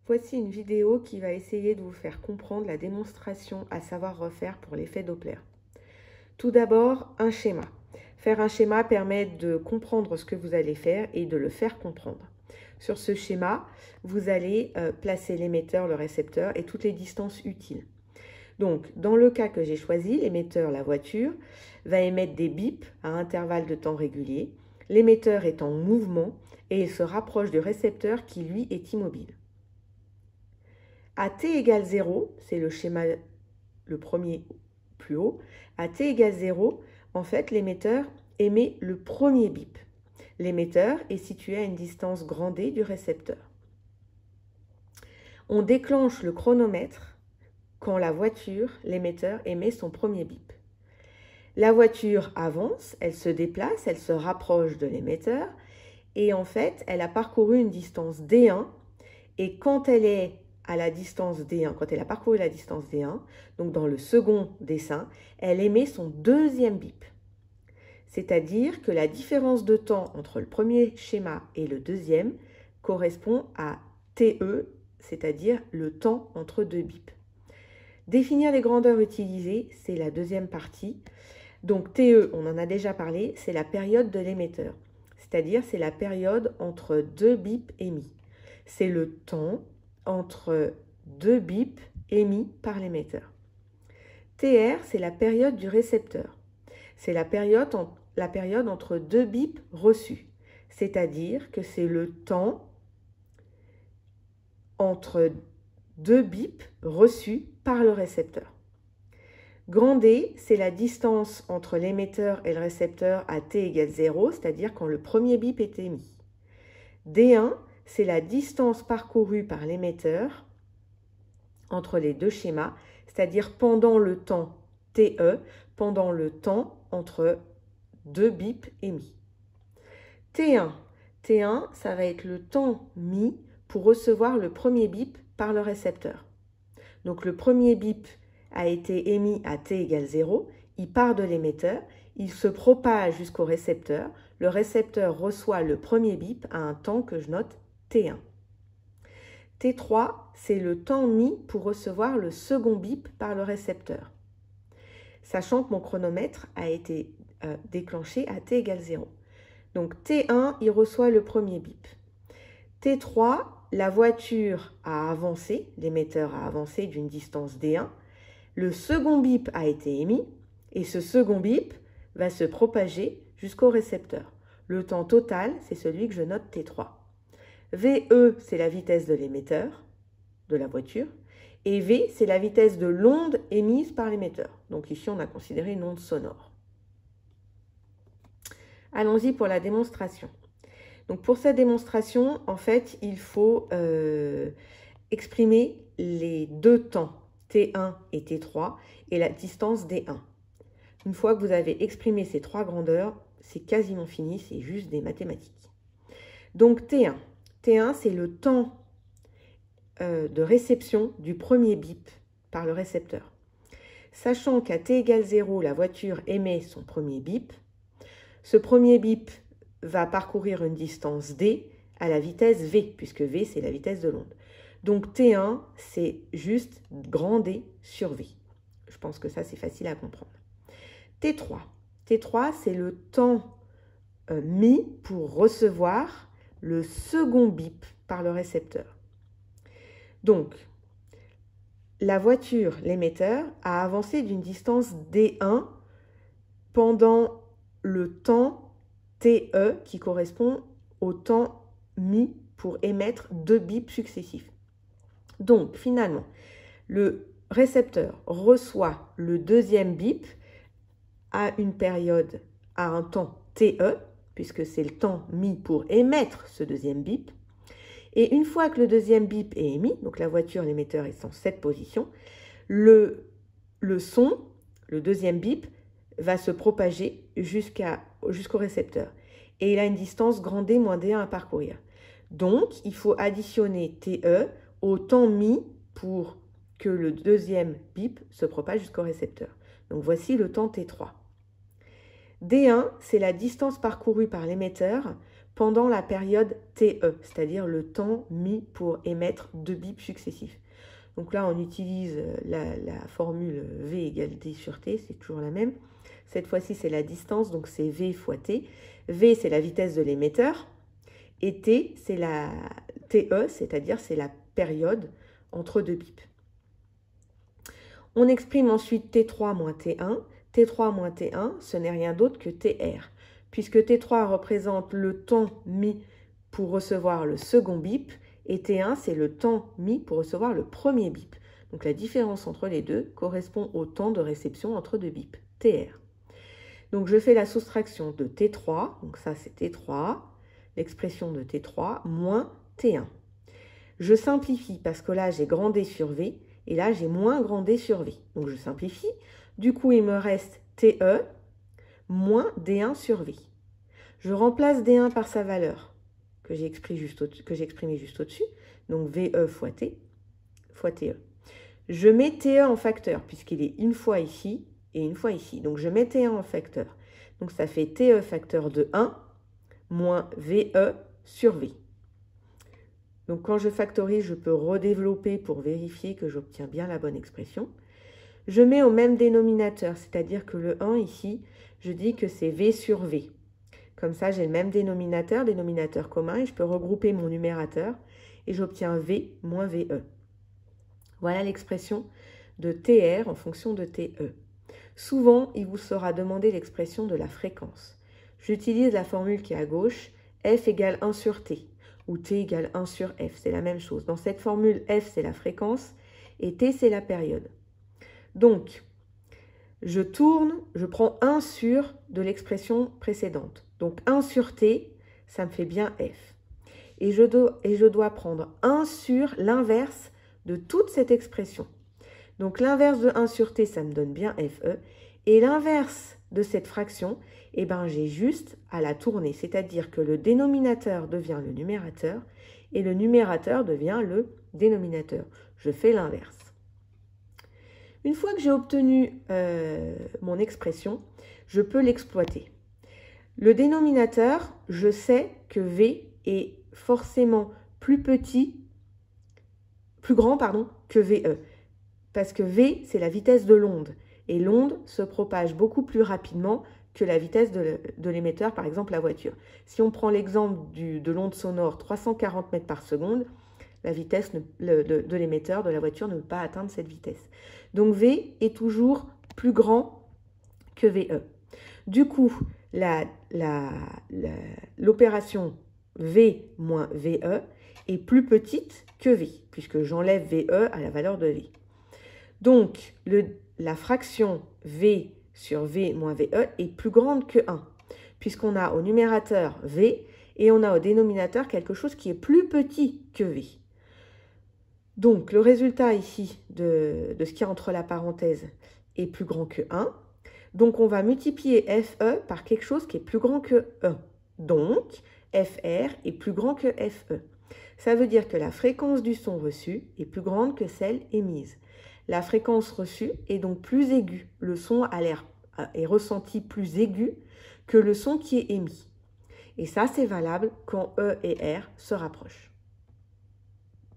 Voici une vidéo qui va essayer de vous faire comprendre la démonstration à savoir refaire pour l'effet Doppler. Tout d'abord, un schéma. Faire un schéma permet de comprendre ce que vous allez faire et de le faire comprendre. Sur ce schéma, vous allez placer l'émetteur, le récepteur et toutes les distances utiles. Donc, dans le cas que j'ai choisi, l'émetteur, la voiture, va émettre des bips à intervalles de temps réguliers. L'émetteur est en mouvement et il se rapproche du récepteur qui, lui, est immobile. À t égale 0, c'est le schéma le premier plus haut, à t égale 0, en fait, l'émetteur émet le premier bip. L'émetteur est situé à une distance grand D du récepteur. On déclenche le chronomètre quand la voiture, l'émetteur, émet son premier bip. La voiture avance, elle se déplace, elle se rapproche de l'émetteur et en fait, elle a parcouru une distance D1 et quand elle est à la distance D1, quand elle a parcouru la distance D1, donc dans le second dessin, elle émet son deuxième bip. C'est-à-dire que la différence de temps entre le premier schéma et le deuxième correspond à TE, c'est-à-dire le temps entre deux bips. Définir les grandeurs utilisées, c'est la deuxième partie. Donc TE, on en a déjà parlé, c'est la période de l'émetteur, c'est-à-dire c'est la période entre deux bips émis. C'est le temps entre deux bips émis par l'émetteur. TR, c'est la période du récepteur. C'est la période entre deux bips reçus, c'est-à-dire que c'est le temps entre deux bips reçus par le récepteur. Grand D, c'est la distance entre l'émetteur et le récepteur à t égale 0, c'est-à-dire quand le premier bip est émis. D1, c'est la distance parcourue par l'émetteur entre les deux schémas, c'est-à-dire pendant le temps TE, pendant le temps entre deux bips émis. T1, ça va être le temps mis pour recevoir le premier bip par le récepteur. Donc le premier bip a été émis à t égale 0, il part de l'émetteur, il se propage jusqu'au récepteur, le récepteur reçoit le premier bip à un temps que je note T1. T3, c'est le temps mis pour recevoir le second bip par le récepteur, sachant que mon chronomètre a été déclenché à t égale 0. Donc T1, il reçoit le premier bip. T3, la voiture a avancé, l'émetteur a avancé d'une distance D1, le second bip a été émis et ce second bip va se propager jusqu'au récepteur. Le temps total, c'est celui que je note T3. VE, c'est la vitesse de l'émetteur, de la voiture, et V, c'est la vitesse de l'onde émise par l'émetteur. Donc ici, on a considéré une onde sonore. Allons-y pour la démonstration. Donc pour cette démonstration, en fait, il faut exprimer les deux temps, T1 et T3, et la distance D1. Une fois que vous avez exprimé ces trois grandeurs, c'est quasiment fini, c'est juste des mathématiques. Donc T1, c'est le temps de réception du premier bip par le récepteur. Sachant qu'à t égale 0, la voiture émet son premier bip, ce premier bip va parcourir une distance D à la vitesse V, puisque V, c'est la vitesse de l'onde. Donc T1, c'est juste grand D sur V. Je pense que ça, c'est facile à comprendre. T3, c'est le temps mis pour recevoir le second bip par le récepteur. Donc, la voiture, l'émetteur, a avancé d'une distance D1 pendant le temps TE qui correspond au temps mis pour émettre deux bips successifs. Donc, finalement, le récepteur reçoit le deuxième bip à une période, à un temps TE, puisque c'est le temps mis pour émettre ce deuxième bip. Et une fois que le deuxième bip est émis, donc la voiture, l'émetteur est en cette position, le son, le deuxième bip, va se propager jusqu'au récepteur. Et il a une distance grand D moins D1 à parcourir. Donc, il faut additionner TE au temps mis pour que le deuxième bip se propage jusqu'au récepteur. Donc, voici le temps T3. D1, c'est la distance parcourue par l'émetteur pendant la période TE, c'est-à-dire le temps mis pour émettre 2 bips successifs. Donc là, on utilise la formule V égale D sur T, c'est toujours la même. Cette fois-ci, c'est la distance, donc c'est V fois T. V, c'est la vitesse de l'émetteur. Et T, c'est la TE, c'est-à-dire c'est la période entre 2 bips. On exprime ensuite T3 moins T1. T3 moins T1, ce n'est rien d'autre que TR, puisque T3 représente le temps mis pour recevoir le second bip, et T1, c'est le temps mis pour recevoir le premier bip. Donc la différence entre les deux correspond au temps de réception entre 2 bips, TR. Donc je fais la soustraction de T3, donc ça c'est T3, l'expression de T3, moins T1. Je simplifie parce que là j'ai grand D sur V, et là j'ai moins grand D sur V. Donc je simplifie, du coup il me reste TE moins D1 sur V. Je remplace D1 par sa valeur, que j'ai exprimée juste au-dessus, donc VE fois T, fois TE. Je mets TE en facteur, puisqu'il est une fois ici et une fois ici. Donc je mets TE en facteur. Donc ça fait TE facteur de 1 moins VE sur V. Donc quand je factorise, je peux redévelopper pour vérifier que j'obtiens bien la bonne expression. Je mets au même dénominateur, c'est-à-dire que le 1 ici, je dis que c'est V sur V. Comme ça, j'ai le même dénominateur commun, et je peux regrouper mon numérateur, et j'obtiens V moins VE. Voilà l'expression de TR en fonction de TE. Souvent, il vous sera demandé l'expression de la fréquence. J'utilise la formule qui est à gauche, F égale 1 sur T, ou T égale 1 sur F, c'est la même chose. Dans cette formule, F, c'est la fréquence, et T, c'est la période. Donc, je tourne, je prends 1 sur de l'expression précédente. Donc 1 sur T, ça me fait bien F. Et je dois prendre 1 sur l'inverse de toute cette expression. Donc l'inverse de 1 sur T, ça me donne bien FE. Et l'inverse de cette fraction, eh ben, j'ai juste à la tourner. C'est-à-dire que le dénominateur devient le numérateur et le numérateur devient le dénominateur. Je fais l'inverse. Une fois que j'ai obtenu mon expression, je peux l'exploiter. Le dénominateur, je sais que V est forcément plus grand que VE. Parce que V, c'est la vitesse de l'onde. Et l'onde se propage beaucoup plus rapidement que la vitesse de l'émetteur, par exemple la voiture. Si on prend l'exemple de l'onde sonore 340 mètres par seconde, la vitesse de l'émetteur de la voiture ne peut pas atteindre cette vitesse. Donc V est toujours plus grand que VE. Du coup, l'opération V moins VE est plus petite que V, puisque j'enlève VE à la valeur de V. Donc, la fraction V sur V moins VE est plus grande que 1, puisqu'on a au numérateur V et on a au dénominateur quelque chose qui est plus petit que V. Donc, le résultat ici de ce qu'il y a entre la parenthèse est plus grand que 1. Donc, on va multiplier FE par quelque chose qui est plus grand que 1. Donc, FR est plus grand que FE. Ça veut dire que la fréquence du son reçu est plus grande que celle émise. La fréquence reçue est donc plus aiguë. Le son est ressenti plus aigu que le son qui est émis. Et ça, c'est valable quand E et R se rapprochent.